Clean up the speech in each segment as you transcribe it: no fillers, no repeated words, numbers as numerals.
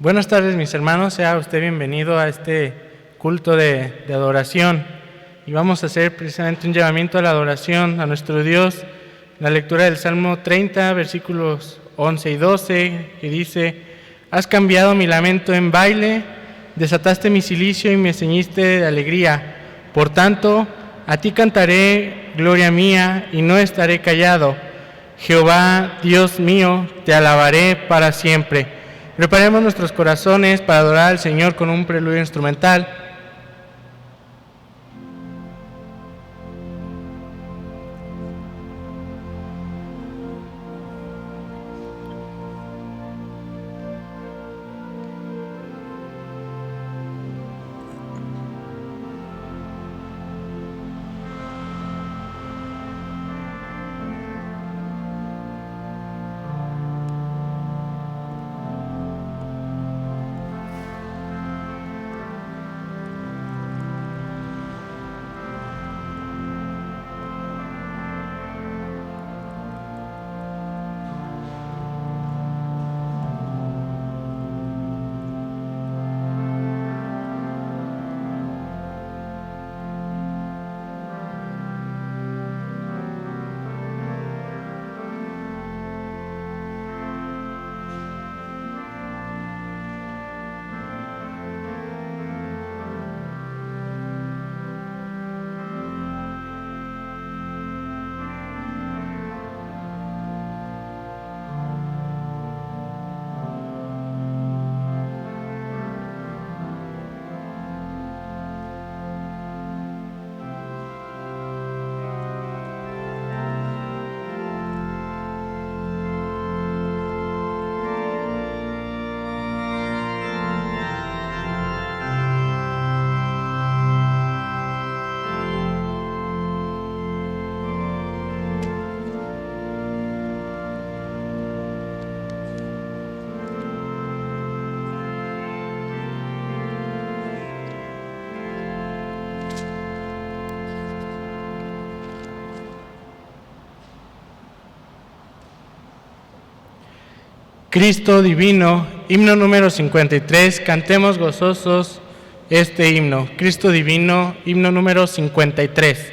Buenas tardes, mis hermanos. Sea usted bienvenido a este culto de adoración. Y vamos a hacer precisamente un llamamiento a la adoración a nuestro Dios. La lectura del Salmo 30, versículos 11 y 12, que dice: Has cambiado mi lamento en baile, desataste mi cilicio y me ceñiste de alegría. Por tanto, a ti cantaré, gloria mía, y no estaré callado. Jehová, Dios mío, te alabaré para siempre. Preparemos nuestros corazones para adorar al Señor con un preludio instrumental. Cristo divino, himno número 53, cantemos gozosos este himno. Cristo divino, himno número 53.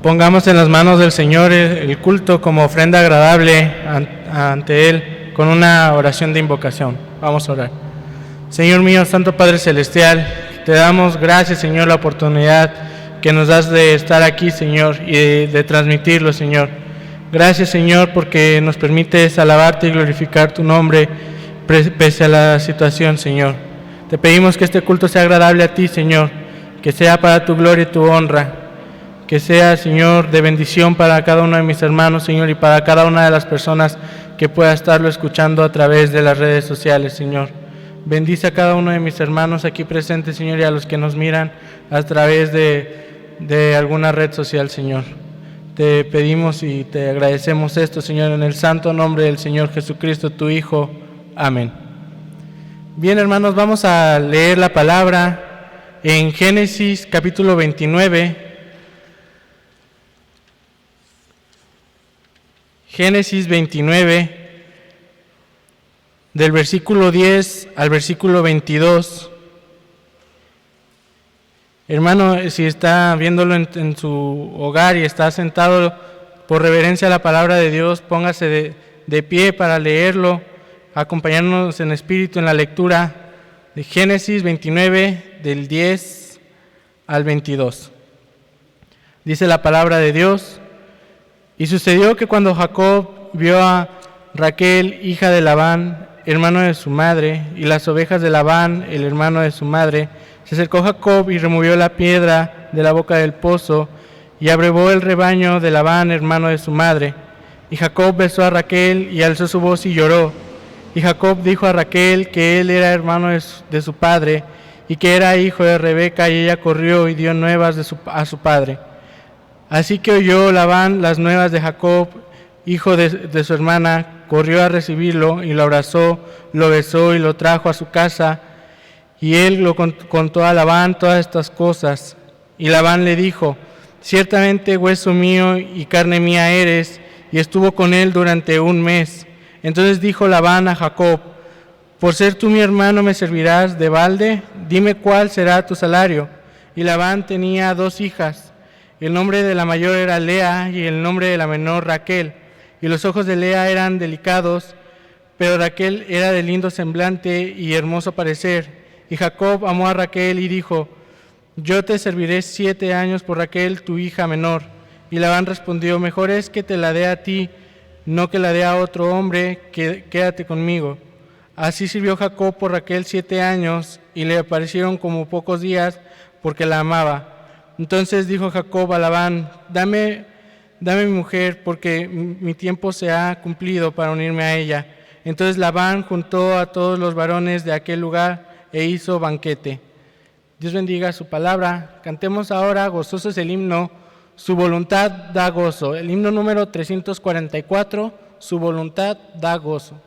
pongamos en las manos del Señor el culto como ofrenda agradable ante Él con una oración de invocación. Vamos a orar. Señor mío, Santo Padre Celestial, te damos gracias, Señor, la oportunidad que nos das de estar aquí, Señor, y de transmitirlo, Señor. Gracias, Señor, porque nos permites alabarte y glorificar tu nombre pese a la situación, Señor. Te pedimos que este culto sea agradable a ti, Señor, que sea para tu gloria y tu honra, que sea, Señor, de bendición para cada uno de mis hermanos, Señor, y para cada una de las personas que pueda estarlo escuchando a través de las redes sociales, Señor. Bendice a cada uno de mis hermanos aquí presentes, Señor, y a los que nos miran a través de alguna red social, Señor. Te pedimos y te agradecemos esto, Señor, en el santo nombre del Señor Jesucristo, tu Hijo. Amén. Bien, hermanos, vamos a leer la palabra en Génesis capítulo 29. Génesis 29, del versículo 10 al versículo 22. Hermano, si está viéndolo en su hogar y está sentado por reverencia a la palabra de Dios, póngase de pie para leerlo, acompañarnos en espíritu en la lectura de Génesis 29, del 10 al 22. Dice la palabra de Dios: Y sucedió que cuando Jacob vio a Raquel, hija de Labán, hermano de su madre, y las ovejas de Labán, el hermano de su madre, se acercó Jacob y removió la piedra de la boca del pozo, y abrevó el rebaño de Labán, hermano de su madre. Y Jacob besó a Raquel, y alzó su voz y lloró. Y Jacob dijo a Raquel que él era hermano de su padre, y que era hijo de Rebeca, y ella corrió y dio nuevas a su padre. Así que oyó Labán las nuevas de Jacob, hijo de su hermana, corrió a recibirlo y lo abrazó, lo besó y lo trajo a su casa. Y él lo contó a Labán todas estas cosas. Y Labán le dijo: Ciertamente hueso mío y carne mía eres. Y estuvo con él durante un mes. Entonces dijo Labán a Jacob: Por ser tú mi hermano, ¿me servirás de balde? Dime cuál será tu salario. Y Labán tenía 2 hijas. El nombre de la mayor era Lea y el nombre de la menor Raquel. Y los ojos de Lea eran delicados, pero Raquel era de lindo semblante y hermoso parecer. Y Jacob amó a Raquel y dijo: Yo te serviré 7 años por Raquel, tu hija menor. Y Labán respondió: Mejor es que te la dé a ti, no que la dé a otro hombre, quédate conmigo. Así sirvió Jacob por Raquel 7 años, y le parecieron como pocos días, porque la amaba. Entonces dijo Jacob a Labán: Dame mi mujer, porque mi tiempo se ha cumplido para unirme a ella. Entonces Labán juntó a todos los varones de aquel lugar e hizo banquete. Dios bendiga su palabra. Cantemos ahora gozosos el himno Su voluntad da gozo. El himno número 344, Su voluntad da gozo.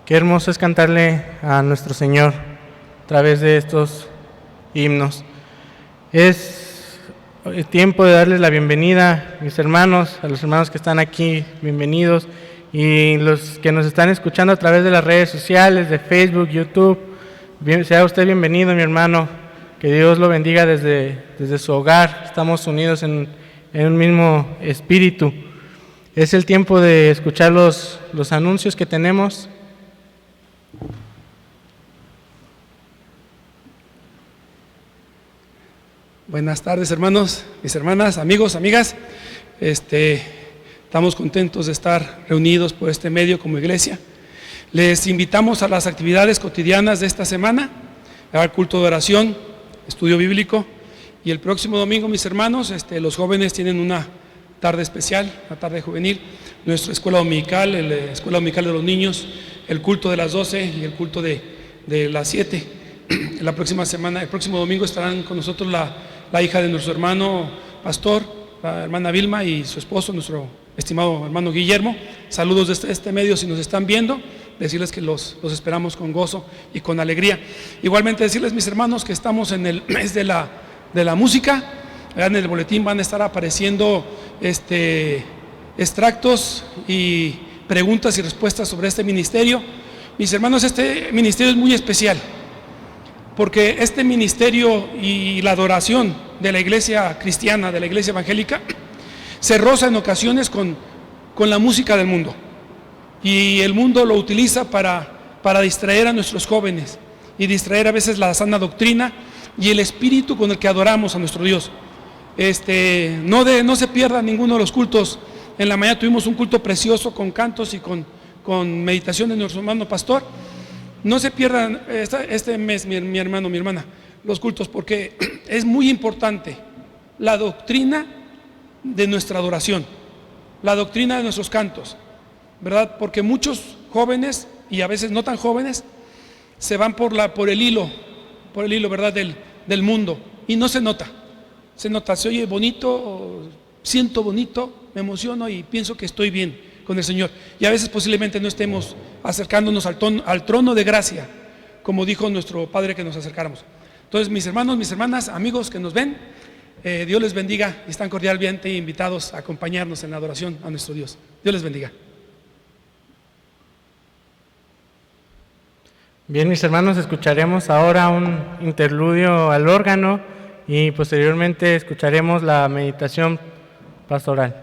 Qué hermoso es cantarle a nuestro Señor a través de estos himnos. Es el tiempo de darles la bienvenida, mis hermanos, a los hermanos que están aquí, bienvenidos, y los que nos están escuchando a través de las redes sociales, de Facebook, YouTube. Sea usted bienvenido, mi hermano, que Dios lo bendiga desde su hogar. Estamos unidos en un mismo espíritu. Es el tiempo de escuchar los anuncios que tenemos. Buenas tardes, hermanos, mis hermanas, amigos, amigas. Estamos contentos de estar reunidos por este medio como iglesia. Les invitamos a las actividades cotidianas de esta semana, al culto de oración, estudio bíblico, y el próximo domingo, mis hermanos, los jóvenes tienen una tarde especial, una tarde juvenil, nuestra escuela dominical, la escuela dominical de los niños, el culto de las 12 y el culto de las 7. La próxima semana, el próximo domingo estarán con nosotros la hija de nuestro hermano pastor, la hermana Vilma, y su esposo, nuestro estimado hermano Guillermo. Saludos desde este medio si nos están viendo, decirles que los esperamos con gozo y con alegría. Igualmente decirles, mis hermanos, que estamos en el mes de la música. En el boletín van a estar apareciendo extractos y preguntas y respuestas sobre este ministerio. Mis hermanos, este ministerio es muy especial, porque este ministerio y la adoración de la iglesia cristiana, de la iglesia evangélica, se roza en ocasiones con la música del mundo, y el mundo lo utiliza para distraer a nuestros jóvenes y distraer a veces la sana doctrina y el espíritu con el que adoramos a nuestro Dios. No se pierda ninguno de los cultos. En la mañana tuvimos un culto precioso con cantos y con meditación de nuestro hermano pastor. No se pierdan este mes, mi hermano, mi hermana, los cultos, porque es muy importante la doctrina de nuestra adoración, la doctrina de nuestros cantos, ¿verdad? Porque muchos jóvenes, y a veces no tan jóvenes, se van por el hilo, ¿verdad? Del mundo, y no se nota. Se oye bonito, siento bonito, me emociono y pienso que estoy bien con el Señor. Y a veces posiblemente no estemos acercándonos al trono de gracia, como dijo nuestro Padre que nos acercáramos. Entonces, mis hermanos, mis hermanas, amigos que nos ven, Dios les bendiga, y están cordialmente invitados a acompañarnos en la adoración a nuestro Dios. Dios les bendiga. Bien, mis hermanos, escucharemos ahora un interludio al órgano y posteriormente escucharemos la meditación pastoral.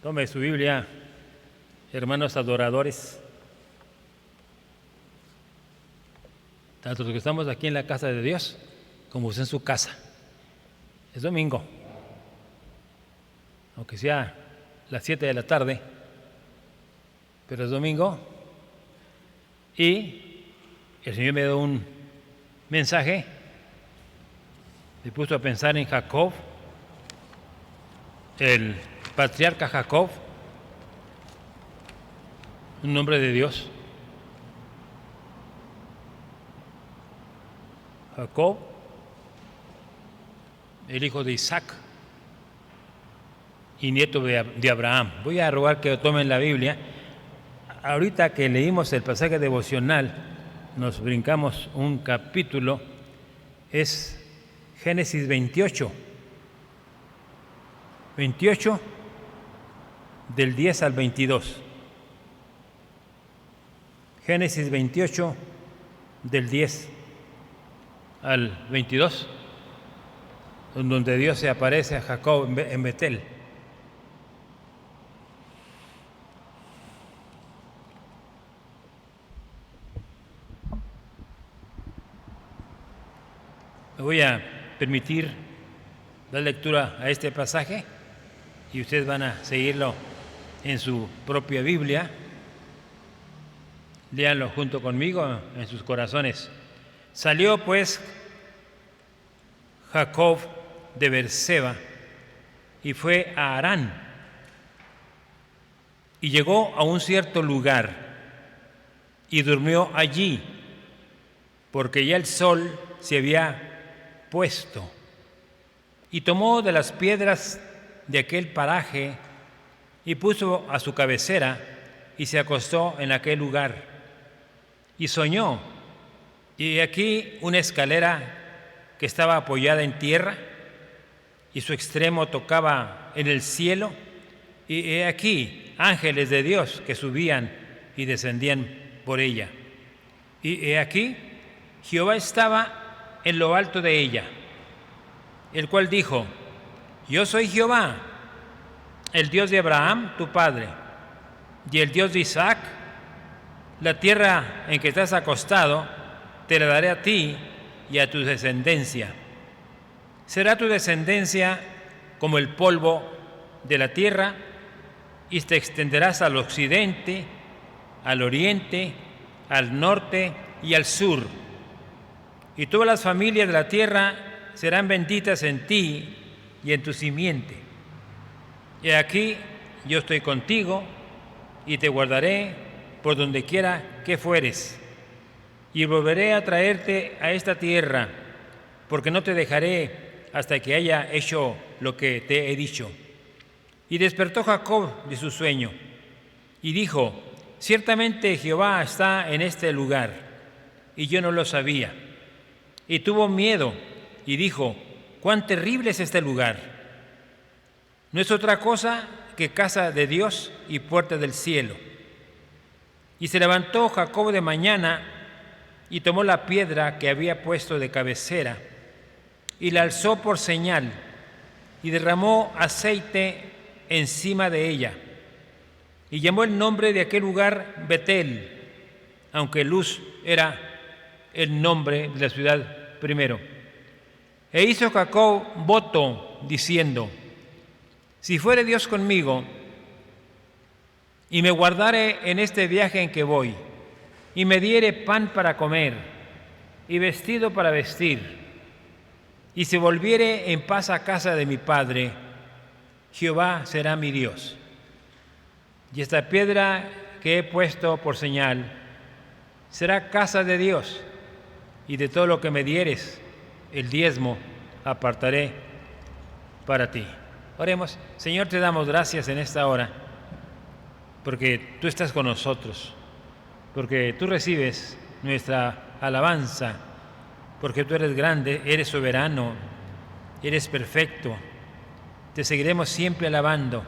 Tome su Biblia, hermanos adoradores, tanto los que estamos aquí en la casa de Dios como usted en su casa. Es domingo, aunque sea las 7 de la tarde, pero es domingo, y el Señor me dio un mensaje, me puso a pensar en Jacob, el patriarca Jacob, un hombre de Dios. Jacob, el hijo de Isaac y nieto de Abraham. Voy a rogar que tomen la Biblia. Ahorita que leímos el pasaje devocional, nos brincamos un capítulo, es Génesis 28, del 10 al 22. Génesis 28, del 10 al 22, donde Dios se aparece a Jacob en Betel. Me voy a permitir dar lectura a este pasaje y ustedes van a seguirlo en su propia Biblia. Léanlo junto conmigo en sus corazones. Salió pues Jacob de Beerseba y fue a Harán, y llegó a un cierto lugar y durmió allí, porque ya el sol se había puesto, y tomó de las piedras de aquel paraje y puso a su cabecera y se acostó en aquel lugar y soñó, y aquí una escalera que estaba apoyada en tierra y su extremo tocaba en el cielo, y he aquí ángeles de Dios que subían y descendían por ella. Y he aquí Jehová estaba en lo alto de ella, el cual dijo: Yo soy Jehová, el Dios de Abraham, tu padre, y el Dios de Isaac. La tierra en que estás acostado te la daré a ti y a tu descendencia. Será tu descendencia como el polvo de la tierra, y te extenderás al occidente, al oriente, al norte y al sur. Y todas las familias de la tierra serán benditas en ti y en tu simiente. Y aquí yo estoy contigo y te guardaré por donde quiera que fueres, y volveré a traerte a esta tierra, porque no te dejaré hasta que haya hecho lo que te he dicho. Y despertó Jacob de su sueño y dijo: Ciertamente Jehová está en este lugar, y yo no lo sabía. Y tuvo miedo y dijo: cuán terrible es este lugar. No es otra cosa que casa de Dios y puerta del cielo. Y se levantó Jacob de mañana y tomó la piedra que había puesto de cabecera y la alzó por señal y derramó aceite encima de ella, y llamó el nombre de aquel lugar Betel, aunque Luz era el nombre de la ciudad primero. E hizo Jacob voto diciendo: si fuere Dios conmigo y me guardare en este viaje en que voy, y me diere pan para comer y vestido para vestir, y si volviere en paz a casa de mi padre, Jehová será mi Dios. Y esta piedra que he puesto por señal será casa de Dios, y de todo lo que me dieres, el diezmo apartaré para ti. Oremos. Señor, te damos gracias en esta hora, porque tú estás con nosotros, porque tú recibes nuestra alabanza, porque tú eres grande, eres soberano, eres perfecto. Te seguiremos siempre alabando,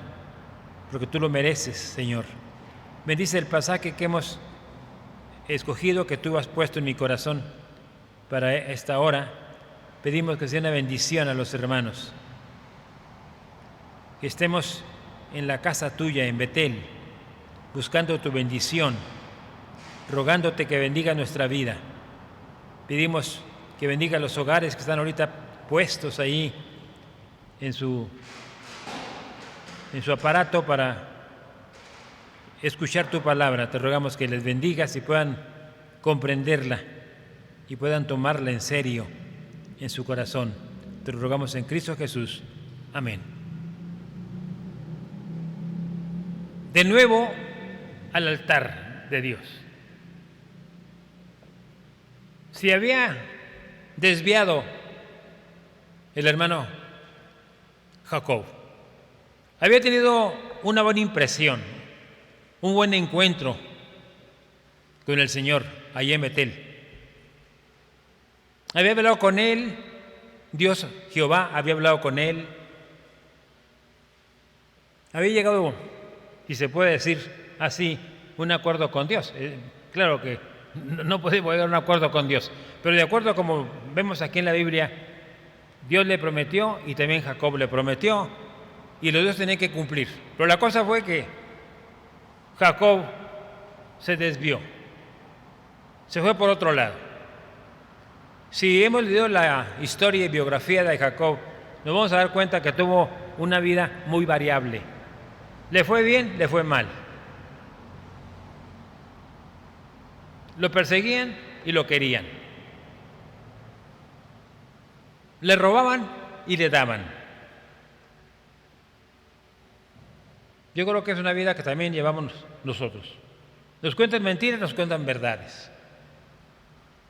porque tú lo mereces, Señor. Bendice el pasaje que hemos escogido, que tú has puesto en mi corazón para esta hora. Pedimos que sea una bendición a los hermanos, que estemos en la casa tuya, en Betel, buscando tu bendición, rogándote que bendiga nuestra vida. Pedimos que bendiga los hogares que están ahorita puestos ahí en su aparato para escuchar tu palabra. Te rogamos que les bendigas y puedan comprenderla y puedan tomarla en serio en su corazón. Te lo rogamos en Cristo Jesús. Amén. De nuevo al altar de Dios. Si había desviado el hermano Jacob, había tenido una buena impresión, un buen encuentro con el Señor allá en Betel. Había hablado con él, Dios, Jehová, había hablado con él. Había llegado, si se puede decir así, un acuerdo con Dios. Claro que no podemos llegar a un acuerdo con Dios, pero de acuerdo como vemos aquí en la Biblia, Dios le prometió y también Jacob le prometió y los dos tenían que cumplir. Pero la cosa fue que Jacob se desvió, se fue por otro lado. Si hemos leído la historia y biografía de Jacob, nos vamos a dar cuenta que tuvo una vida muy variable. Le fue bien, le fue mal. Lo perseguían y lo querían. Le robaban y le daban. Yo creo que es una vida que también llevamos nosotros. Nos cuentan mentiras, nos cuentan verdades.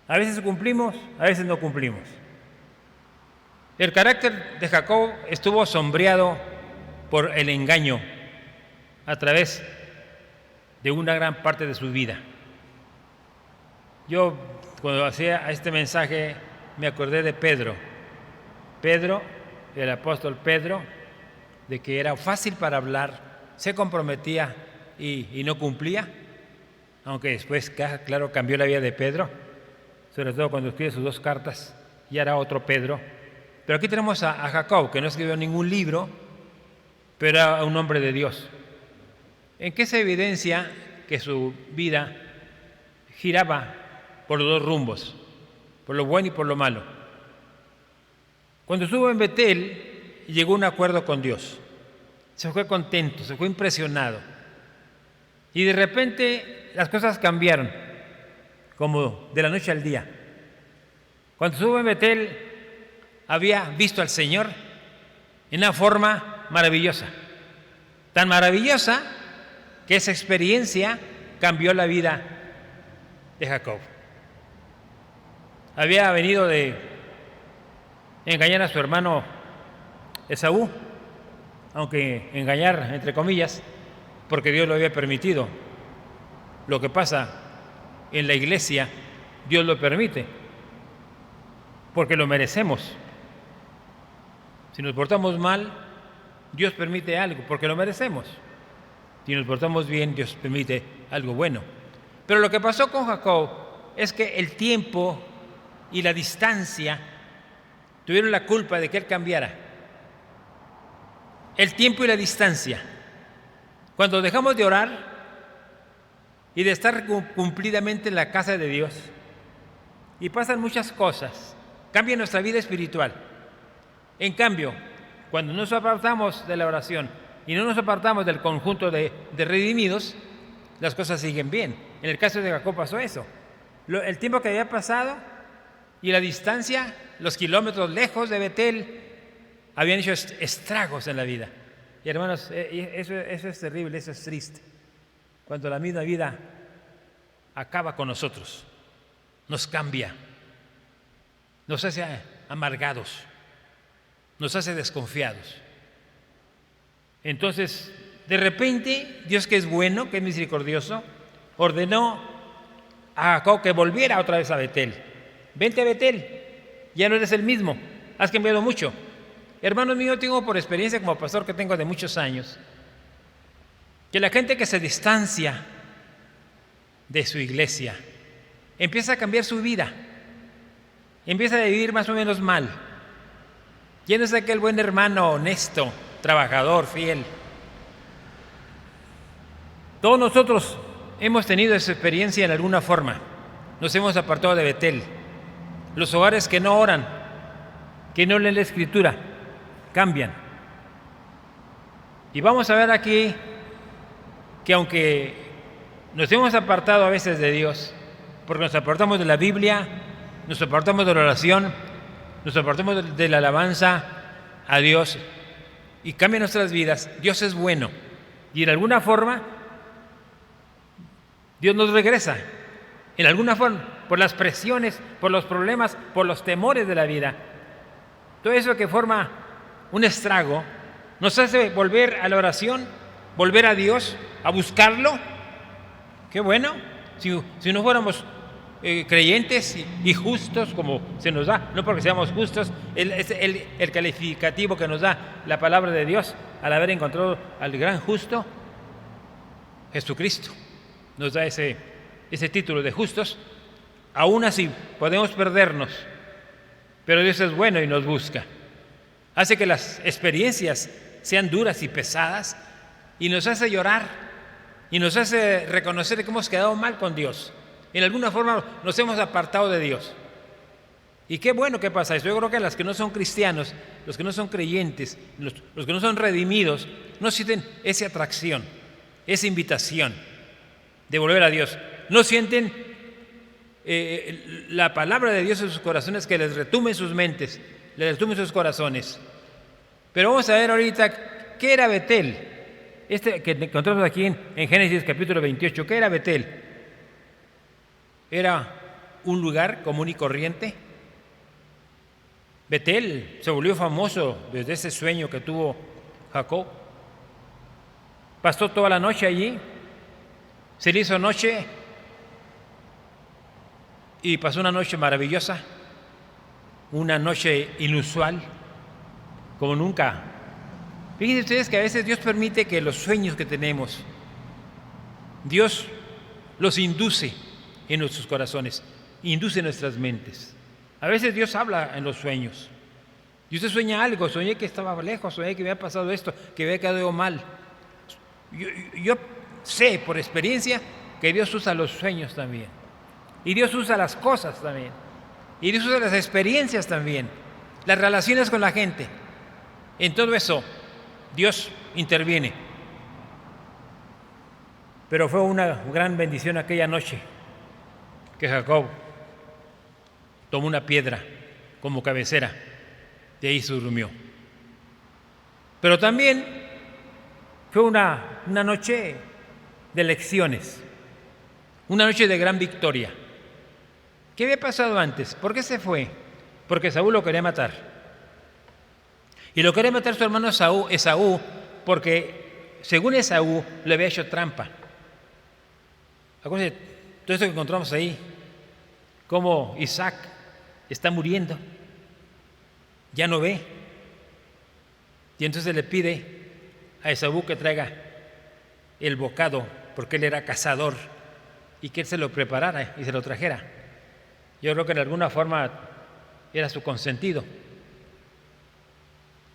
A veces cumplimos, a veces no cumplimos. El carácter de Jacob estuvo sombreado por el engaño a través de una gran parte de su vida. Yo, cuando hacía este mensaje, me acordé de Pedro, el apóstol Pedro, de que era fácil para hablar, se comprometía y no cumplía, aunque después, claro, cambió la vida de Pedro, sobre todo cuando escribe sus 2 cartas, ya era otro Pedro. Pero aquí tenemos a Jacob, que no escribió ningún libro, pero era un hombre de Dios. ¿En qué se evidencia que su vida giraba por los 2 rumbos, por lo bueno y por lo malo? Cuando estuvo en Betel, llegó a un acuerdo con Dios. Se fue contento, se fue impresionado. Y de repente las cosas cambiaron, como de la noche al día. Cuando estuvo en Betel, había visto al Señor en una forma maravillosa. Tan maravillosa que esa experiencia cambió la vida de Jacob. Había venido de engañar a su hermano Esaú, aunque engañar entre comillas, porque Dios lo había permitido. Lo que pasa en la iglesia, Dios lo permite, porque lo merecemos. Si nos portamos mal, Dios permite algo, porque lo merecemos. Si nos portamos bien, Dios permite algo bueno. Pero lo que pasó con Jacob es que el tiempo y la distancia tuvieron la culpa de que él cambiara. El tiempo y la distancia. Cuando dejamos de orar y de estar cumplidamente en la casa de Dios, y pasan muchas cosas, cambia nuestra vida espiritual. En cambio, cuando nos apartamos de la oración y no nos apartamos del conjunto de redimidos, las cosas siguen bien. En el caso de Jacob pasó eso. El tiempo que había pasado y la distancia, los kilómetros lejos de Betel, habían hecho estragos en la vida. Y hermanos, eso es terrible, eso es triste. Cuando la misma vida acaba con nosotros, nos cambia, nos hace amargados, nos hace desconfiados. Entonces, de repente, Dios, que es bueno, que es misericordioso, ordenó a Jacob que volviera otra vez a Betel. Vente a Betel, ya no eres el mismo, has cambiado mucho. Hermanos míos, tengo por experiencia como pastor que tengo de muchos años, que la gente que se distancia de su iglesia empieza a cambiar su vida, empieza a vivir más o menos mal. ¿Quién es aquel buen hermano honesto, trabajador, fiel? Todos nosotros hemos tenido esa experiencia en alguna forma. Nos hemos apartado de Betel. Los hogares que no oran, que no leen la Escritura, cambian. Y vamos a ver aquí que aunque nos hemos apartado a veces de Dios, porque nos apartamos de la Biblia, nos apartamos de la oración, nos apartamos de la alabanza a Dios y cambia nuestras vidas, Dios es bueno y en alguna forma Dios nos regresa, en alguna forma, por las presiones, por los problemas, por los temores de la vida. Todo eso que forma un estrago nos hace volver a la oración, volver a Dios, a buscarlo. Qué bueno, si no fuéramos creyentes y justos como se nos da, no porque seamos justos, es el calificativo que nos da la palabra de Dios al haber encontrado al gran justo, Jesucristo. Nos da ese título de justos. Aún así podemos perdernos, pero Dios es bueno y nos busca. Hace que las experiencias sean duras y pesadas y nos hace llorar y nos hace reconocer que hemos quedado mal con Dios. En alguna forma nos hemos apartado de Dios. Y qué bueno que pasa eso. Yo creo que los que no son cristianos, los que no son creyentes, los que no son redimidos, no sienten esa atracción, esa invitación de volver a Dios. No sienten la palabra de Dios en sus corazones, que les retumbe en sus mentes, les retumbe en sus corazones. Pero vamos a ver ahorita qué era Betel. Que encontramos aquí en Génesis capítulo 28. ¿Qué era Betel? ¿Era un lugar común y corriente? Betel se volvió famoso desde ese sueño que tuvo Jacob. Pasó toda la noche allí, se le hizo noche y pasó una noche maravillosa, una noche inusual, como nunca. Fíjense ustedes que a veces Dios permite que los sueños que tenemos, Dios los induce en nuestros corazones, induce en nuestras mentes. A veces Dios habla en los sueños. Y usted sueña algo, soñé que estaba lejos, soñé que me había pasado esto, que me había quedado mal. Yo sé por experiencia que Dios usa los sueños también. Y Dios usa las cosas también. Y Dios usa las experiencias también. Las relaciones con la gente. En todo eso, Dios interviene. Pero fue una gran bendición aquella noche que Jacob tomó una piedra como cabecera y ahí se durmió. Pero también fue una noche de lecciones, una noche de gran victoria. ¿Qué había pasado antes? ¿Por qué se fue? Porque Saúl lo quería matar. Y lo quería matar su hermano Esaú, porque según Esaú le había hecho trampa. Acuérdense, todo esto que encontramos ahí, cómo Isaac está muriendo, ya no ve, y entonces le pide a Esaú que traiga el bocado, porque él era cazador, y que él se lo preparara y se lo trajera. Yo creo que en alguna forma era su consentido,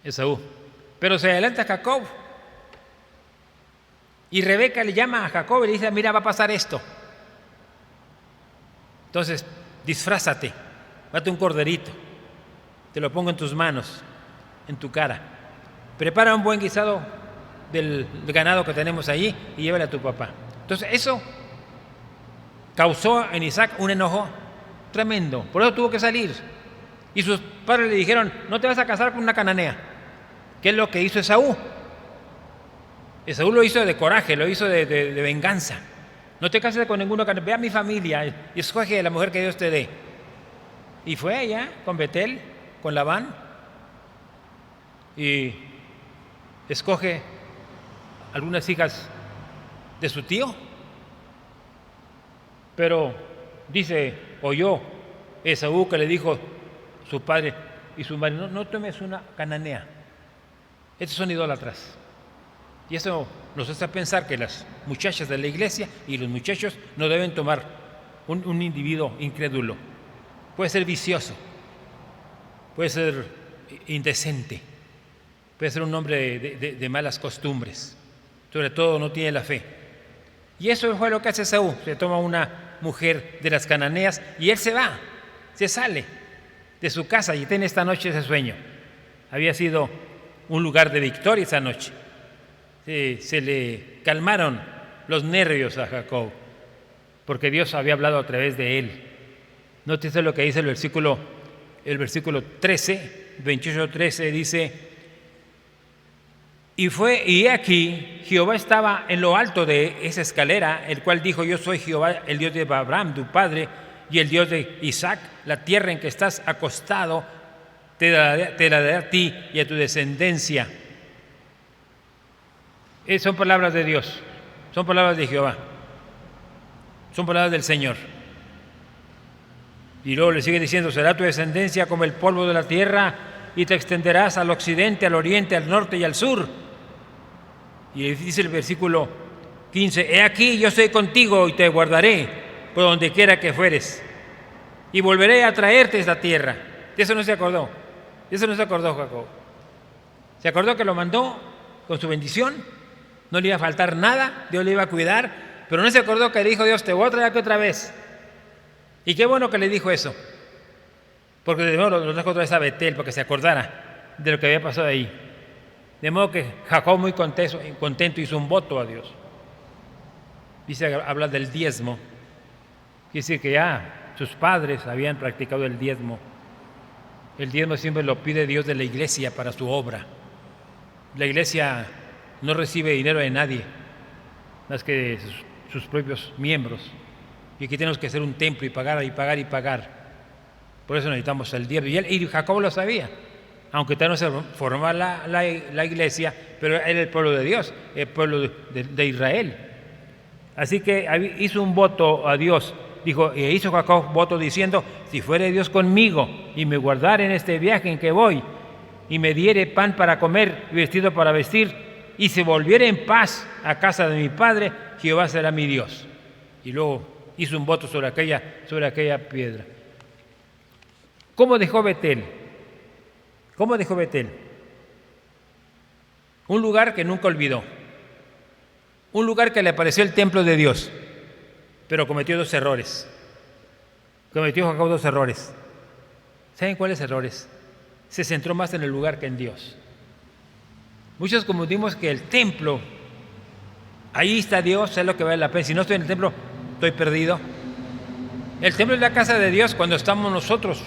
Esaú. Pero se adelanta Jacob, y Rebeca le llama a Jacob y le dice: mira, va a pasar esto. Entonces, disfrázate, mate un corderito, te lo pongo en tus manos, en tu cara. Prepara un buen guisado del ganado que tenemos allí y llévale a tu papá. Entonces, eso causó en Isaac un enojo tremendo. Por eso tuvo que salir. Y sus padres le dijeron: no te vas a casar con una cananea. ¿Qué es lo que hizo Esaú? Esaú lo hizo de coraje, lo hizo de venganza. No te cases con ninguno, ve a mi familia y escoge a la mujer que Dios te dé. Y fue allá con Betel, con Labán, y escoge algunas hijas de su tío. Pero oyó Esaú que le dijo su padre y su madre: no tomes una cananea. Estos son idólatras. Y eso nos hace pensar que las muchachas de la iglesia y los muchachos no deben tomar un individuo incrédulo. Puede ser vicioso, puede ser indecente, puede ser un hombre de malas costumbres, sobre todo no tiene la fe. Y eso fue lo que hace Esaú: se toma una mujer de las cananeas y él se va, se sale de su casa y tiene esta noche ese sueño. Había sido un lugar de victoria esa noche. Se le calmaron los nervios a Jacob, porque Dios había hablado a través de él. Nótese lo que dice el versículo 13, 28-13, dice: y he aquí, Jehová estaba en lo alto de esa escalera, el cual dijo: yo soy Jehová, el Dios de Abraham, tu padre, y el Dios de Isaac. La tierra en que estás acostado te la daré a ti y a tu descendencia. Son palabras de Dios, son palabras de Jehová, son palabras del Señor. Y luego le sigue diciendo: será tu descendencia como el polvo de la tierra, y te extenderás al occidente, al oriente, al norte y al sur. Y dice el versículo 15: he aquí, yo estoy contigo y te guardaré por donde quiera que fueres, y volveré a traerte esta tierra. De eso no se acordó, de eso no se acordó Jacob. Se acordó que lo mandó con su bendición, no le iba a faltar nada, Dios le iba a cuidar, pero no se acordó que dijo Dios: te voy a traer aquí otra vez. Y qué bueno que le dijo eso, porque de nuevo lo trajo otra vez a Betel, para que se acordara de lo que había pasado ahí. De modo que Jacob, muy contento, hizo un voto a Dios. Dice, habla del diezmo. Quiere decir que ya sus padres habían practicado el diezmo. El diezmo siempre lo pide Dios de la iglesia para su obra. La iglesia no recibe dinero de nadie, más que de sus propios miembros. Y aquí tenemos que hacer un templo y pagar y pagar y pagar. Por eso necesitamos el diezmo. Y Jacob lo sabía, aunque todavía no se formaba la iglesia, pero era el pueblo de Dios, el pueblo de Israel. Así que hizo un voto a Dios. Dijo, y hizo Jacob voto diciendo: si fuere Dios conmigo y me guardare en este viaje en que voy, y me diere pan para comer y vestido para vestir, y se volviere en paz a casa de mi padre, Jehová será mi Dios. Y luego hizo un voto sobre aquella piedra. ¿Cómo dejó Betel? ¿Cómo dejó Betel? Un lugar que nunca olvidó. Un lugar que le pareció el templo de Dios, pero cometió dos errores. Cometió Jacob dos errores. ¿Saben cuáles errores? Se centró más en el lugar que en Dios. Muchos confundimos que el templo, ahí está Dios, es lo que vale la pena. Si no estoy en el templo, estoy perdido. El templo es la casa de Dios cuando estamos nosotros.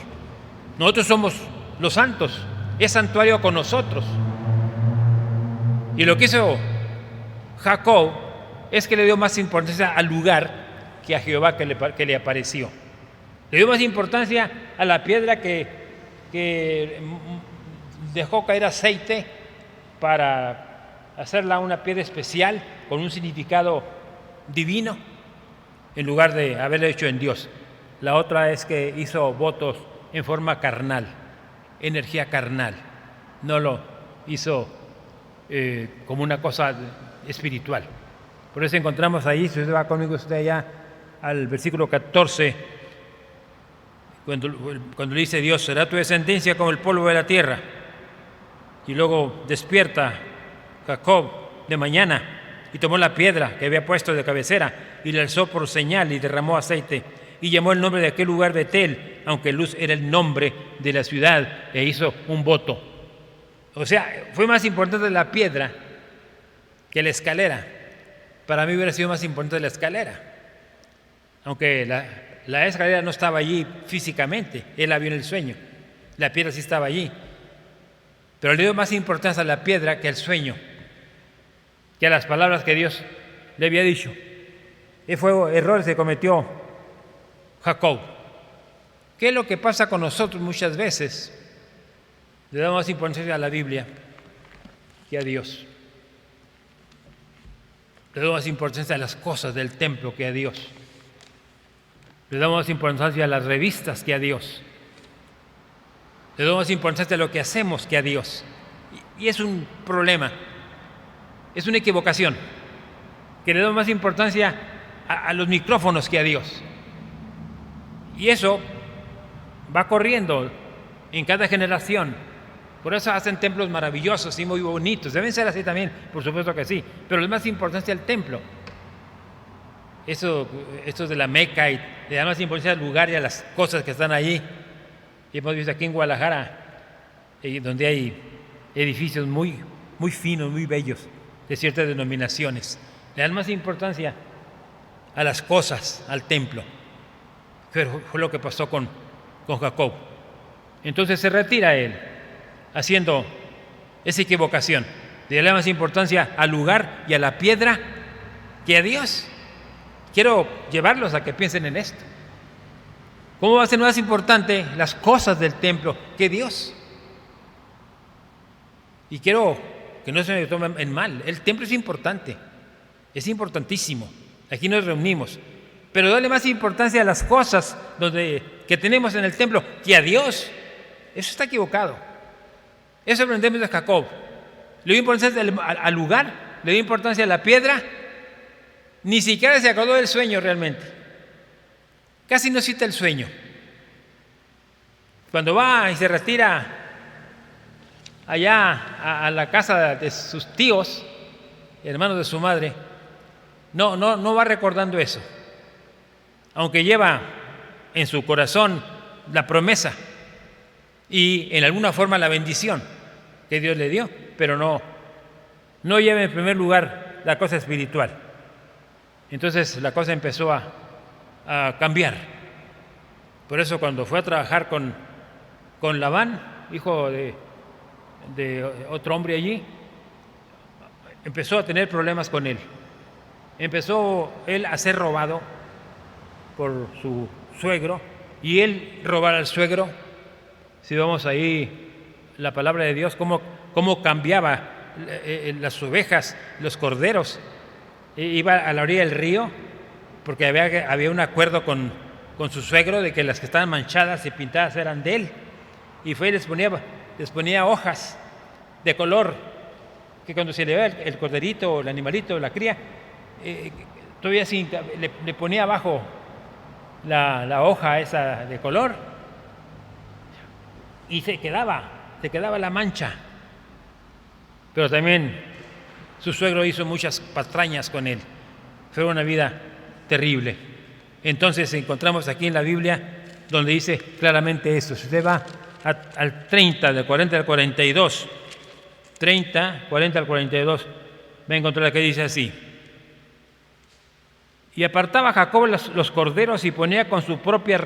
Nosotros somos los santos, es santuario con nosotros. Y lo que hizo Jacob es que le dio más importancia al lugar que a Jehová que le apareció. Le dio más importancia a la piedra que dejó caer aceite para hacerla una piedra especial con un significado divino, en lugar de haberlo hecho en Dios. La otra es que hizo votos en forma carnal, energía carnal. No lo hizo como una cosa espiritual. Por eso encontramos ahí, si usted va conmigo usted allá al versículo 14, cuando le dice Dios: será tu descendencia como el polvo de la tierra. Y luego despierta Jacob de mañana y tomó la piedra que había puesto de cabecera y la alzó por señal y derramó aceite y llamó el nombre de aquel lugar Betel, aunque Luz era el nombre de la ciudad, e hizo un voto. O sea, fue más importante la piedra que la escalera. Para mí hubiera sido más importante la escalera, aunque la escalera no estaba allí físicamente, él la vio en el sueño, la piedra sí estaba allí, pero le dio más importancia a la piedra que al sueño, que a las palabras que Dios le había dicho. Ese fue error que cometió Jacob. ¿Qué es lo que pasa con nosotros muchas veces? Le damos más importancia a la Biblia que a Dios. Le damos más importancia a las cosas del templo que a Dios. Le damos más importancia a las revistas que a Dios. Le damos más importancia a lo que hacemos que a Dios. Y es un problema, es una equivocación, que le damos más importancia a los micrófonos que a Dios. Y eso va corriendo en cada generación. Por eso hacen templos maravillosos y muy bonitos. Deben ser así también, por supuesto que sí. Pero lo más importante es el templo. Esto es de la Meca y le da más importancia al lugar y a las cosas que están allí. Y hemos visto aquí en Guadalajara, donde hay edificios muy, muy finos, muy bellos, de ciertas denominaciones. le dan más importancia a las cosas, al templo. Pero fue lo que pasó con Jacob. Entonces se retira él, haciendo esa equivocación. Le da más importancia al lugar y a la piedra que a Dios. Quiero llevarlos a que piensen en esto. ¿Cómo va a ser más importante las cosas del templo que Dios? Y quiero que no se me tomen en mal. El templo es importante, es importantísimo. Aquí nos reunimos. Pero darle más importancia a las cosas que tenemos en el templo que a Dios, eso está equivocado. Eso aprendemos de Jacob. Le dio importancia al lugar, le dio importancia a la piedra, ni siquiera se acordó del sueño realmente. Casi no cita el sueño. Cuando va y se retira allá a la casa de sus tíos, hermanos de su madre, no va recordando eso. Aunque lleva en su corazón la promesa y en alguna forma la bendición que Dios le dio, pero no lleva en primer lugar la cosa espiritual. Entonces la cosa empezó a cambiar. Por eso cuando fue a trabajar con Labán, hijo de otro hombre allí, empezó a tener problemas con él. Empezó él a ser robado por su suegro, y él robar al suegro. Si vamos ahí la palabra de Dios, cómo cambiaba las ovejas, los corderos. Iba a la orilla del río porque había un acuerdo con su suegro de que las que estaban manchadas y pintadas eran de él, y fue y les ponía hojas de color que cuando se le ve el corderito o el animalito o la cría, todavía le ponía abajo la hoja esa de color, y se quedaba la mancha. Pero también su suegro hizo muchas patrañas con él. Fue una vida terrible. Entonces encontramos aquí en la Biblia donde dice claramente esto. Si usted va al 30, del 40 al 42, 30, 40 al 42, va a encontrar que dice así: y apartaba Jacob los corderos y ponía con su propio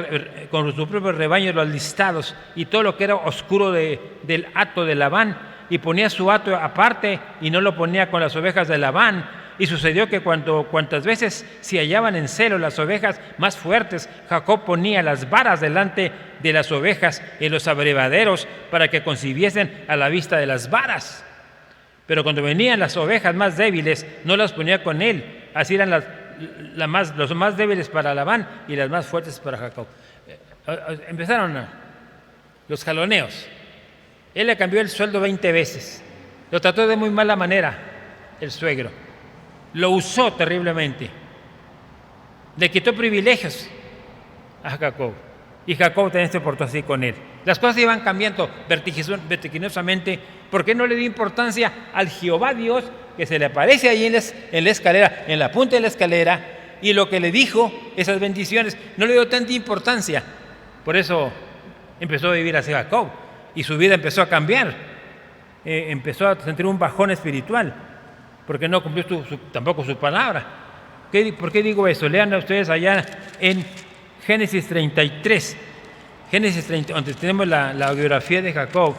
rebaño los listados y todo lo que era oscuro del hato de Labán, y ponía su hato aparte y no lo ponía con las ovejas de Labán. Y sucedió que cuantas veces se hallaban en celo las ovejas más fuertes, Jacob ponía las varas delante de las ovejas en los abrevaderos para que concibiesen a la vista de las varas. Pero cuando venían las ovejas más débiles, no las ponía con él. Así eran los más débiles para Labán y las más fuertes para Jacob. Empezaron los jaloneos. Él le cambió el sueldo 20 veces. Lo trató de muy mala manera el suegro. Lo usó terriblemente. Le quitó privilegios a Jacob. Y Jacob también se portó así con él. Las cosas iban cambiando vertiginosamente porque no le dio importancia al Jehová Dios que se le aparece ahí en la escalera, en la punta de la escalera, y lo que le dijo, esas bendiciones, no le dio tanta importancia. Por eso empezó a vivir así Jacob y su vida empezó a cambiar. Empezó a sentir un bajón espiritual porque no cumplió tampoco su palabra. ¿Por qué digo eso? Lean a ustedes allá en Génesis 33, donde tenemos la biografía de Jacob,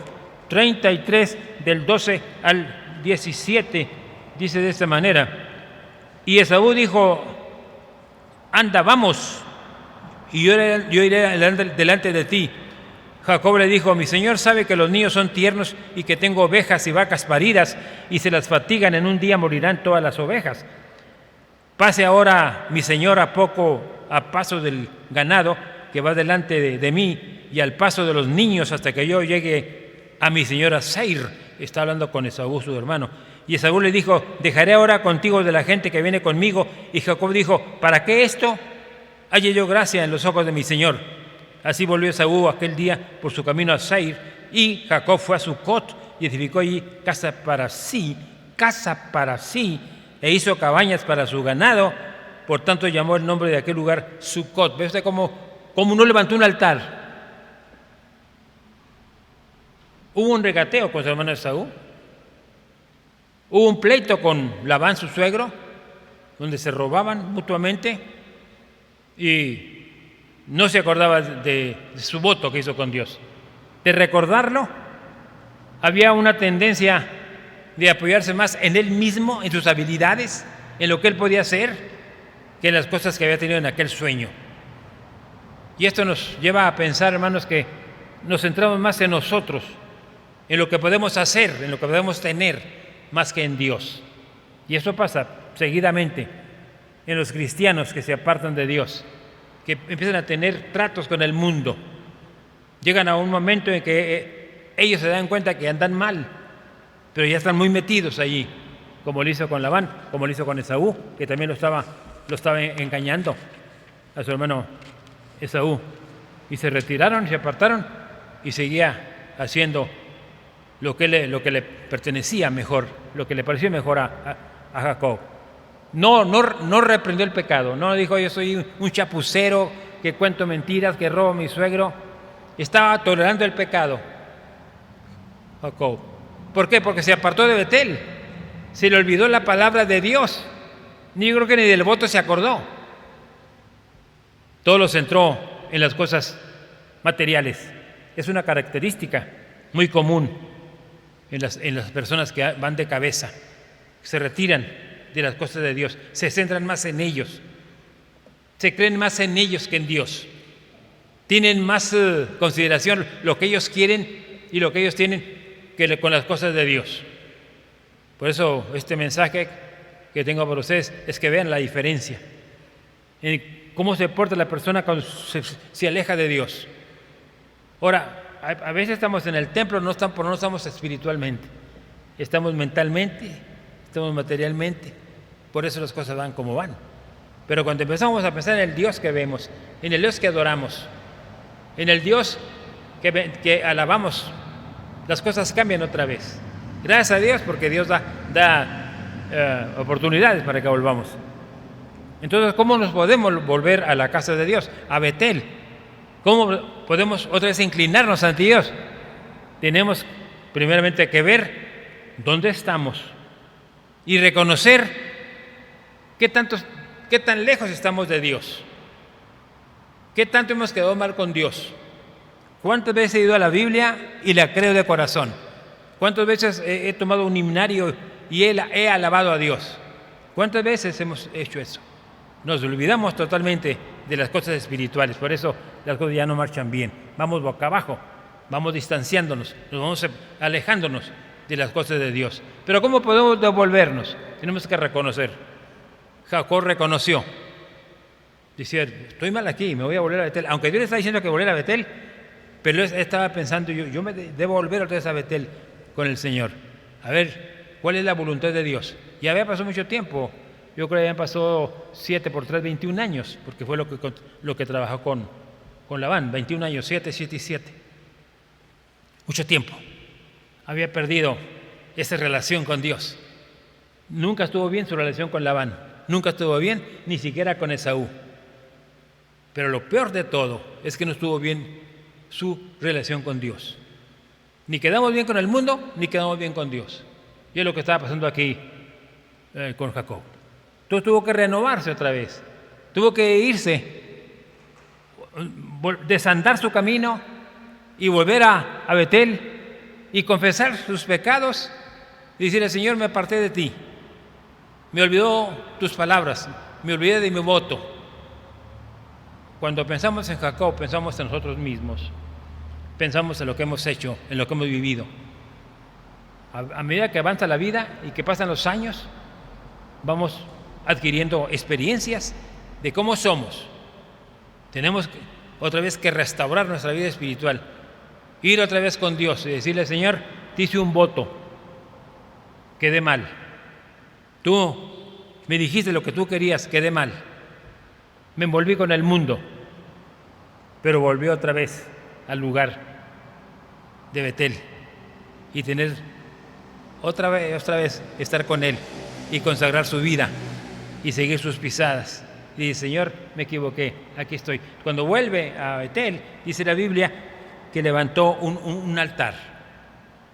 33 del 12 al 17, dice de esta manera: y Esaú dijo: anda, vamos, y yo iré delante de ti. Jacob le dijo: mi señor sabe que los niños son tiernos y que tengo ovejas y vacas paridas, y se las fatigan, en un día morirán todas las ovejas. Pase ahora mi señor a paso del ganado que va delante de mí, y al paso de los niños, hasta que yo llegue a mi señora Seir. Está hablando con Esaú, su hermano. Y Esaú le dijo: dejaré ahora contigo de la gente que viene conmigo. Y Jacob dijo: ¿para qué esto? Halle yo gracia en los ojos de mi señor. Así volvió Esaú aquel día por su camino a Seir, y Jacob fue a Sucot y edificó allí casa para sí, e hizo cabañas para su ganado. Por tanto llamó el nombre de aquel lugar Sucot. ¿Ve usted cómo no levantó un altar? Hubo un regateo con su hermano Esaú. Hubo un pleito con Labán, su suegro, donde se robaban mutuamente y no se acordaba de su voto que hizo con Dios. De recordarlo, había una tendencia de apoyarse más en él mismo, en sus habilidades, en lo que él podía hacer, que en las cosas que había tenido en aquel sueño. Y esto nos lleva a pensar, hermanos, que nos centramos más en nosotros, en lo que podemos hacer, en lo que podemos tener, más que en Dios. Y eso pasa seguidamente en los cristianos que se apartan de Dios, que empiezan a tener tratos con el mundo. Llegan a un momento en que ellos se dan cuenta que andan mal, pero ya están muy metidos allí, como lo hizo con Labán, como lo hizo con Esaú, que también lo estaba engañando a su hermano Esaú. Y se retiraron, se apartaron y seguía haciendo lo que le pertenecía mejor, lo que le pareció mejor a Jacob. No reprendió el pecado, no dijo yo soy un chapucero, que cuento mentiras, que robo a mi suegro. Estaba tolerando el pecado, Jacob. ¿Por qué? Porque se apartó de Betel, se le olvidó la palabra de Dios. Yo creo que ni del voto se acordó. Todo lo centró en las cosas materiales. Es una característica muy común en las personas que van de cabeza, se retiran de las cosas de Dios, se centran más en ellos, se creen más en ellos que en Dios, tienen más consideración lo que ellos quieren y lo que ellos tienen que con las cosas de Dios. Por eso este mensaje que tengo para ustedes es que vean la diferencia en cómo se porta la persona cuando se aleja de Dios. Ahora, a veces estamos en el templo, no estamos espiritualmente, estamos mentalmente, estamos materialmente, por eso las cosas van como van. Pero cuando empezamos a pensar en el Dios que vemos, en el Dios que adoramos, en el Dios que alabamos, las cosas cambian otra vez. Gracias a Dios, porque Dios da oportunidades para que volvamos. Entonces, ¿cómo nos podemos volver a la casa de Dios, a Betel? ¿Cómo podemos otra vez inclinarnos ante Dios? Tenemos primeramente que ver dónde estamos y reconocer qué tan lejos estamos de Dios, qué tanto hemos quedado mal con Dios. ¿Cuántas veces he ido a la Biblia y la creo de corazón? ¿Cuántas veces he tomado un himnario y he alabado a Dios? ¿Cuántas veces hemos hecho eso? Nos olvidamos totalmente de las cosas espirituales, por eso las cosas ya no marchan bien. Vamos boca abajo, vamos distanciándonos, nos vamos alejándonos de las cosas de Dios. Pero ¿cómo podemos devolvernos? Tenemos que reconocer. Jacob reconoció. Decía, estoy mal aquí, me voy a volver a Betel. Aunque Dios le está diciendo que volver a Betel, pero él estaba pensando, yo me debo volver otra vez a Betel con el Señor. A ver, ¿cuál es la voluntad de Dios? Ya había pasado mucho tiempo. Yo creo que habían pasado 7 por 3, 21 años, porque fue lo que trabajó con Labán, 21 años, 7 y 7. Mucho tiempo. Había perdido esa relación con Dios. Nunca estuvo bien su relación con Labán, nunca estuvo bien ni siquiera con Esaú. Pero lo peor de todo es que no estuvo bien su relación con Dios. Ni quedamos bien con el mundo, ni quedamos bien con Dios. Y es lo que estaba pasando aquí con Jacob. Entonces tuvo que renovarse otra vez, tuvo que irse, desandar su camino y volver a Betel y confesar sus pecados y decirle, Señor, me aparté de ti, me olvidó tus palabras, me olvidé de mi voto. Cuando pensamos en Jacob, pensamos en nosotros mismos, pensamos en lo que hemos hecho, en lo que hemos vivido. A medida que avanza la vida y que pasan los años, vamos adquiriendo experiencias de cómo somos. Tenemos otra vez que restaurar nuestra vida espiritual, ir otra vez con Dios y decirle, Señor, te hice un voto, quedé mal. Tú me dijiste lo que tú querías, quedé mal. Me envolví con el mundo, pero volví otra vez al lugar de Betel y tener otra vez estar con Él y consagrar su vida y seguir sus pisadas. Y dice, Señor, me equivoqué, aquí estoy. Cuando vuelve a Betel, dice la Biblia que levantó un altar,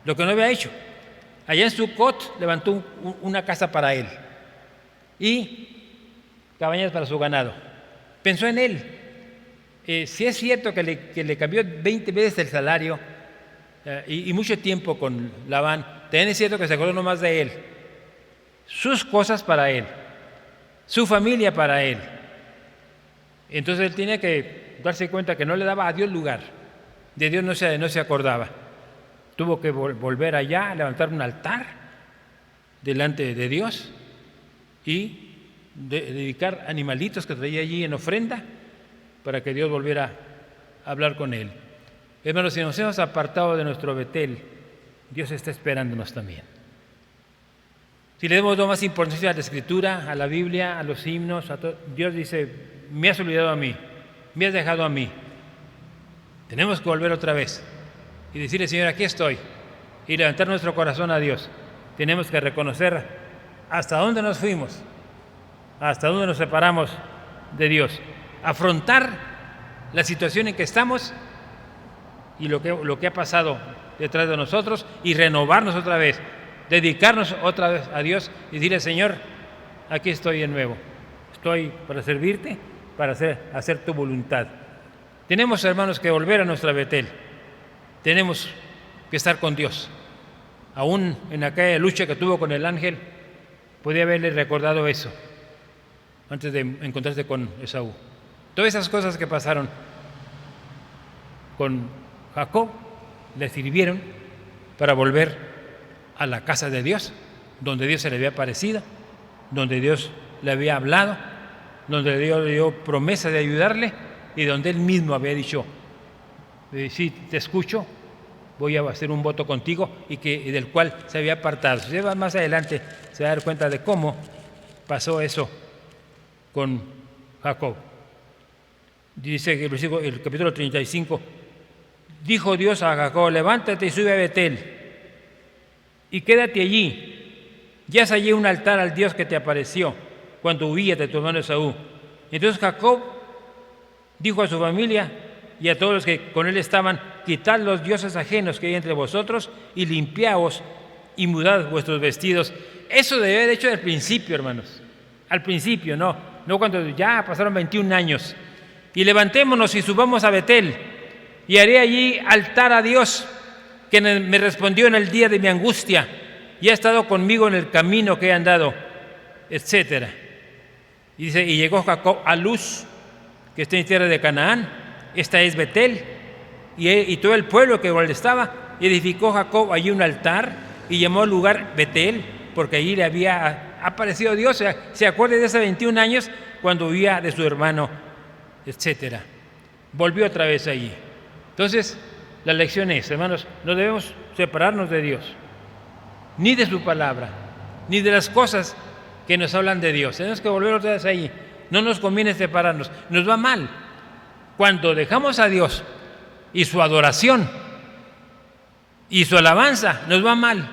lo que no había hecho. Allá en Sucot levantó una casa para él y cabañas para su ganado. Pensó en él. Si es cierto que le cambió 20 veces el salario y mucho tiempo con Labán, también es cierto que se acordó nomás de él. Sus cosas para él, su familia para él. Entonces él tenía que darse cuenta que no le daba a Dios lugar. De Dios no se acordaba. Tuvo que volver allá, levantar un altar delante de Dios y dedicar animalitos que traía allí en ofrenda para que Dios volviera a hablar con él. Hermanos, si nos hemos apartado de nuestro Betel, Dios está esperándonos también. Si le damos más importancia a la Escritura, a la Biblia, a los himnos, Dios dice, me has olvidado a mí, me has dejado a mí. Tenemos que volver otra vez y decirle, Señor, aquí estoy, y levantar nuestro corazón a Dios. Tenemos que reconocer hasta dónde nos fuimos, hasta dónde nos separamos de Dios, afrontar la situación en que estamos y lo que ha pasado detrás de nosotros y renovarnos otra vez, dedicarnos otra vez a Dios y decirle, Señor, aquí estoy de nuevo, estoy para servirte, para hacer tu voluntad. Tenemos, hermanos, que volver a nuestra Betel, tenemos que estar con Dios. Aún en aquella lucha que tuvo con el ángel, podía haberle recordado eso antes de encontrarse con Esaú. Todas esas cosas que pasaron con Jacob le sirvieron para volver a la casa de Dios, donde Dios se le había aparecido, donde Dios le había hablado, donde Dios le dio promesa de ayudarle y donde él mismo había dicho, sí, te escucho, voy a hacer un voto contigo y del cual se había apartado. Si va más adelante, se va a dar cuenta de cómo pasó eso con Jacob. Dice el capítulo 35, dijo Dios a Jacob, levántate y sube a Betel y quédate allí. Ya haz allí un altar al Dios que te apareció cuando huías de tu hermano Esaú. Entonces Jacob dijo a su familia y a todos los que con él estaban, quitad los dioses ajenos que hay entre vosotros y limpiaos y mudad vuestros vestidos. Eso debe haber hecho al principio, hermanos. Al principio, no cuando ya pasaron 21 años. Y levantémonos y subamos a Betel y haré allí altar a Dios, que me respondió en el día de mi angustia y ha estado conmigo en el camino que he andado, etcétera. Y dice, y llegó Jacob a Luz, que está en tierra de Canaán, esta es Betel, y todo el pueblo que igual estaba, y edificó Jacob allí un altar y llamó al lugar Betel, porque allí le había aparecido Dios. Se acuerda de hace 21 años cuando huía de su hermano, etcétera. Volvió otra vez allí. Entonces, la lección es, hermanos, no debemos separarnos de Dios, ni de su palabra, ni de las cosas que nos hablan de Dios. Tenemos que volver otra vez allí. No nos conviene separarnos. Nos va mal cuando dejamos a Dios y su adoración y su alabanza. Nos va mal.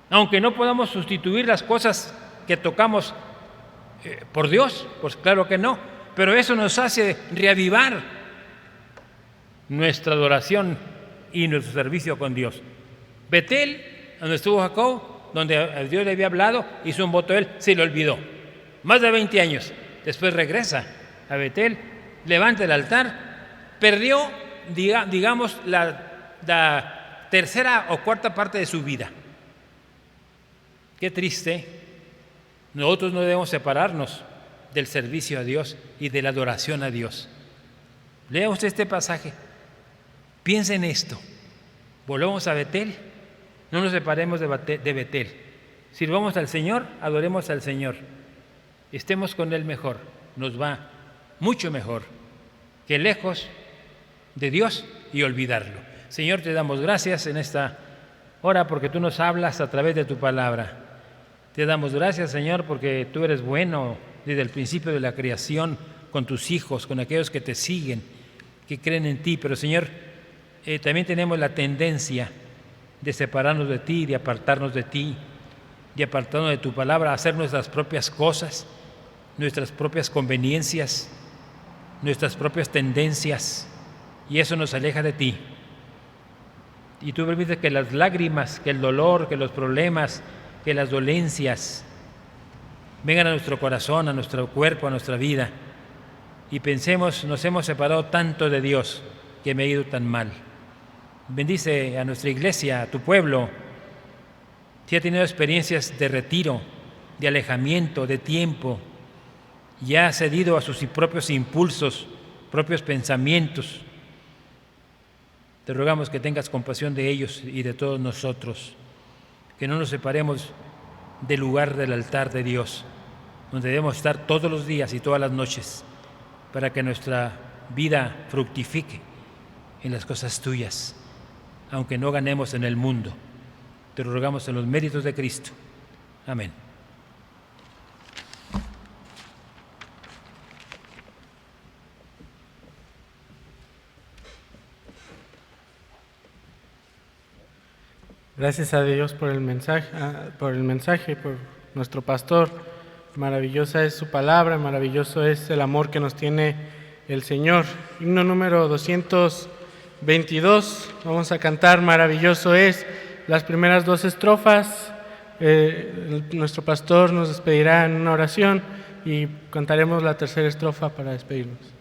Aunque no podamos sustituir las cosas que tocamos por Dios, pues claro que no. Pero eso nos hace reavivar nuestra adoración y nuestro servicio con Dios. Betel, donde estuvo Jacob, donde a Dios le había hablado, hizo un voto a él, se le olvidó. Más de 20 años. Después regresa a Betel, levanta el altar, perdió, digamos, la tercera o cuarta parte de su vida. Qué triste. Nosotros no debemos separarnos del servicio a Dios y de la adoración a Dios. Lea usted este pasaje. Piensa en esto. Volvamos a Betel. No nos separemos de Betel. Sirvamos al Señor, adoremos al Señor. Estemos con Él mejor. Nos va mucho mejor que lejos de Dios y olvidarlo. Señor, te damos gracias en esta hora porque tú nos hablas a través de tu palabra. Te damos gracias, Señor, porque tú eres bueno desde el principio de la creación con tus hijos, con aquellos que te siguen, que creen en ti. Pero, Señor, también tenemos la tendencia de separarnos de ti, de apartarnos de ti, de apartarnos de tu palabra, hacer nuestras propias cosas, nuestras propias conveniencias, nuestras propias tendencias, y eso nos aleja de ti. Y tú permites que las lágrimas, que el dolor, que los problemas, que las dolencias, vengan a nuestro corazón, a nuestro cuerpo, a nuestra vida, y pensemos, nos hemos separado tanto de Dios, que me ha ido tan mal. Bendice a nuestra iglesia, a tu pueblo, si ha tenido experiencias de retiro, de alejamiento, de tiempo, y ha cedido a sus propios impulsos, propios pensamientos. Te rogamos que tengas compasión de ellos y de todos nosotros, que no nos separemos del lugar del altar de Dios, donde debemos estar todos los días y todas las noches, para que nuestra vida fructifique en las cosas tuyas, aunque no ganemos en el mundo. Te lo rogamos en los méritos de Cristo. Amén. Gracias a Dios por el mensaje, por nuestro pastor. Maravillosa es su palabra, maravilloso es el amor que nos tiene el Señor. Himno número 222. Vamos a cantar Maravilloso es. Las primeras 2 estrofas. Nuestro pastor nos despedirá en una oración y cantaremos la tercera estrofa para despedirnos.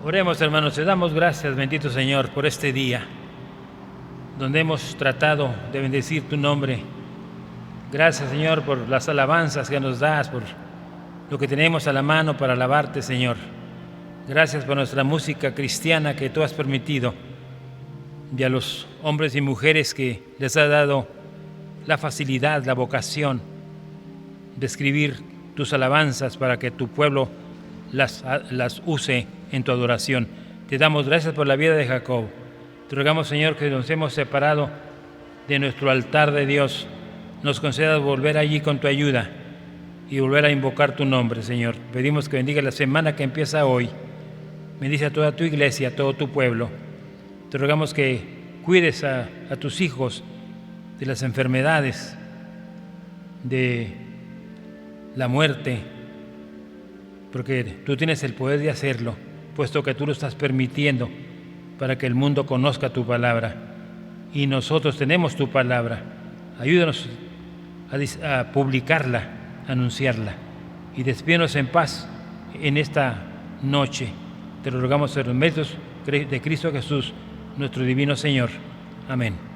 Oremos, hermanos, te damos gracias, bendito Señor, por este día, donde hemos tratado de bendecir tu nombre. Gracias, Señor, por las alabanzas que nos das, por lo que tenemos a la mano para alabarte, Señor. Gracias por nuestra música cristiana que tú has permitido, y a los hombres y mujeres que les has dado la facilidad, la vocación de escribir tus alabanzas para que tu pueblo las use en tu adoración. Te damos gracias por la vida de Jacob. Te rogamos, Señor, que nos hemos separado de nuestro altar de Dios, nos concedas volver allí con tu ayuda y volver a invocar tu nombre, Señor. Pedimos que bendiga la semana que empieza hoy. Bendice a toda tu iglesia, a todo tu pueblo. Te rogamos que cuides a tus hijos de las enfermedades, de la muerte, porque tú tienes el poder de hacerlo, puesto que tú lo estás permitiendo para que el mundo conozca tu palabra. Y nosotros tenemos tu palabra. Ayúdanos a publicarla, a anunciarla. Y despídenos en paz en esta noche. Te lo rogamos en los méritos de Cristo Jesús, nuestro divino Señor. Amén.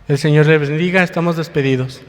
El Señor les bendiga, estamos despedidos.